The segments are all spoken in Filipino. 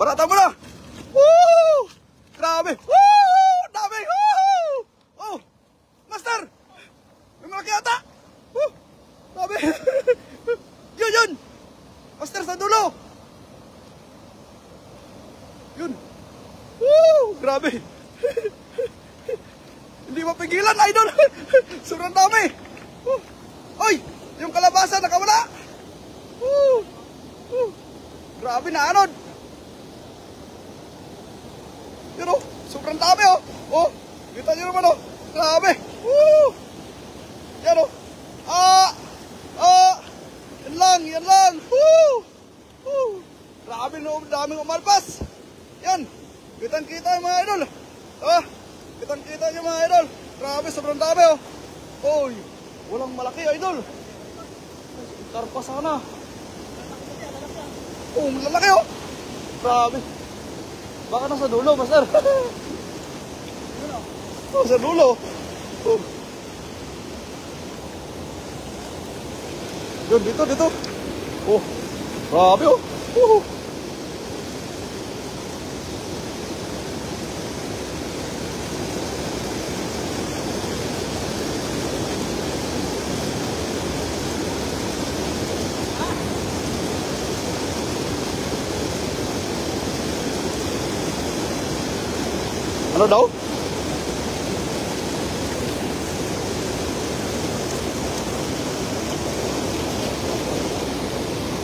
Barata mo na! Woo! Grabe! Woo! Dami! Woo! Oh! Master! May malaki ata! Woo! Grabe! Yun! Master, sa dulo! Yun! Woo! Grabe! Hindi mapigilan, idol! Sobrang dami! Oy! Yung kalabasa nakawala! Grabe na anod! Yun o! Sobrang dami o! Oh! Kita nyo naman o! Grabe! Yan o! Yan lang! Grabe no! Daming umalpas! Yan! Kitang-kita yung mga idol! Kitang-kita yung mga idol! Grabe! Sobrang dami o! Oy! Walang malaki idol! Karpa sana! Oh! Malalaki o! Grabe! Baka nasa dulo, master. Oh, sa dulo. Oh. Yun, dito. Oh, grabe oh. Ano daw?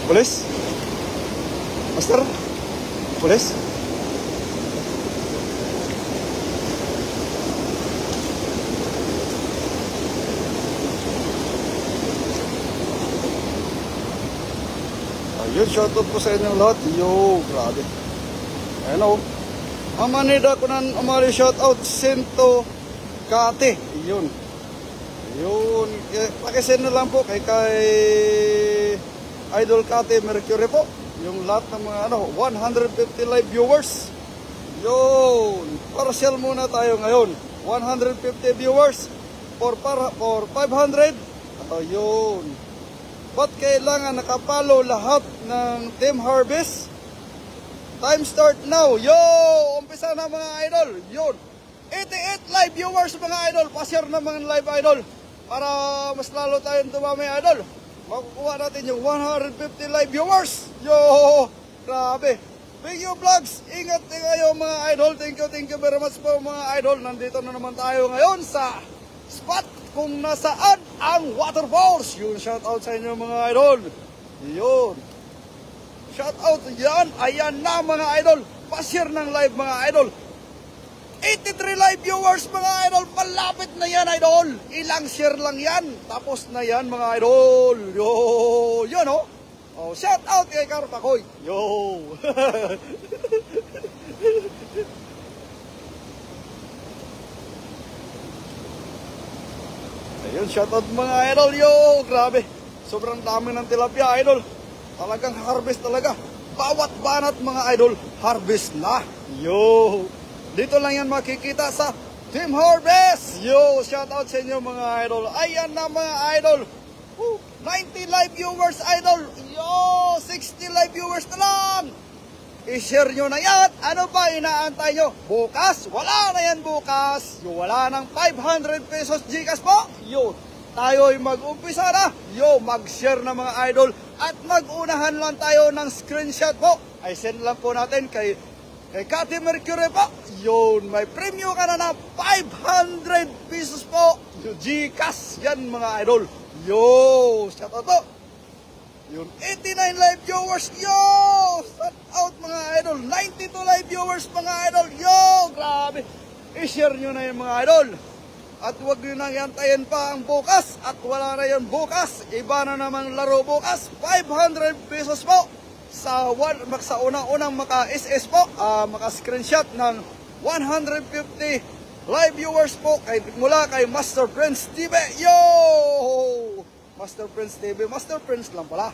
Pulis? Master? Pulis? Ayun, shoutout po sa inyong lahat. Yo, grabe. Ayan o. Amanida ko nan amali shoutout Sento Kate. Yun. Pakisend na lang po kay Idol Kate Mercury po. Yung lahat ng mga 150 live viewers. Yun. Partial muna tayo ngayon. 150 viewers for 500. Ayun. Ba't kailangan nakapalo lahat ng Team Harvest? Time start now. Yo! Umpisa na mga idol. Yun. 88 live viewers mga idol. Pa-share na mga live idol. Para mas lalo tayong dumami idol. Makukuha natin yung 150 live viewers. Yo! Grabe. Big you vlogs. Ingat kayo mga idol. Thank you very much po mga idol. Nandito na naman tayo ngayon sa spot kung nasaan ang waterfalls. Yun, shout out sa inyo mga idol. Yun. Shout out yan. Ayan na mga idol. Pa-share ng live mga idol. 83 live viewers mga idol. Palapit na yan idol. Ilang share lang yan. Tapos na yan mga idol. Yo. Yun o. Oh, shout out kay Karpakoy. Yo. Ayun, shout out mga idol. Yo. Grabe. Sobrang dami ng tilapia idol. Talagang harvest talaga. Bawat banat mga idol, harvest na. Yo! Dito lang yan makikita sa Team Harvest. Yo! Shout out sa inyo mga idol. Ayan na mga idol. 90 live viewers idol. Yo! 60 live viewers na lang. I-share nyo na yan. Ano ba inaantay nyo? Bukas? Wala na yan bukas. Yo! Wala ng 500 pesos Gcash po. Yo! Tayo'y mag-umpisa na. Yo, mag-share na mga idol. At mag-unahan lang tayo ng screenshot po. Ay send lang po natin kay Kate Mercury po. Yun, may premium ka na 500 pesos po. Yo, Gcash yan mga idol. Yo, shout out po. Yun, 89 live viewers. Yo, shout out mga idol. 92 live viewers mga idol. Yo, grabe. I-share nyo na yung mga idol. At huwag nyo nang yantayin pa ang bukas. At wala na yan bukas. Iba na namang laro bukas. 500 pesos po. Sa unang maka-SS po. Maka-screenshot ng 150 live viewers po. Mula kay Master Prince TV. Yo! Master Prince TV. Master Prince lang pala.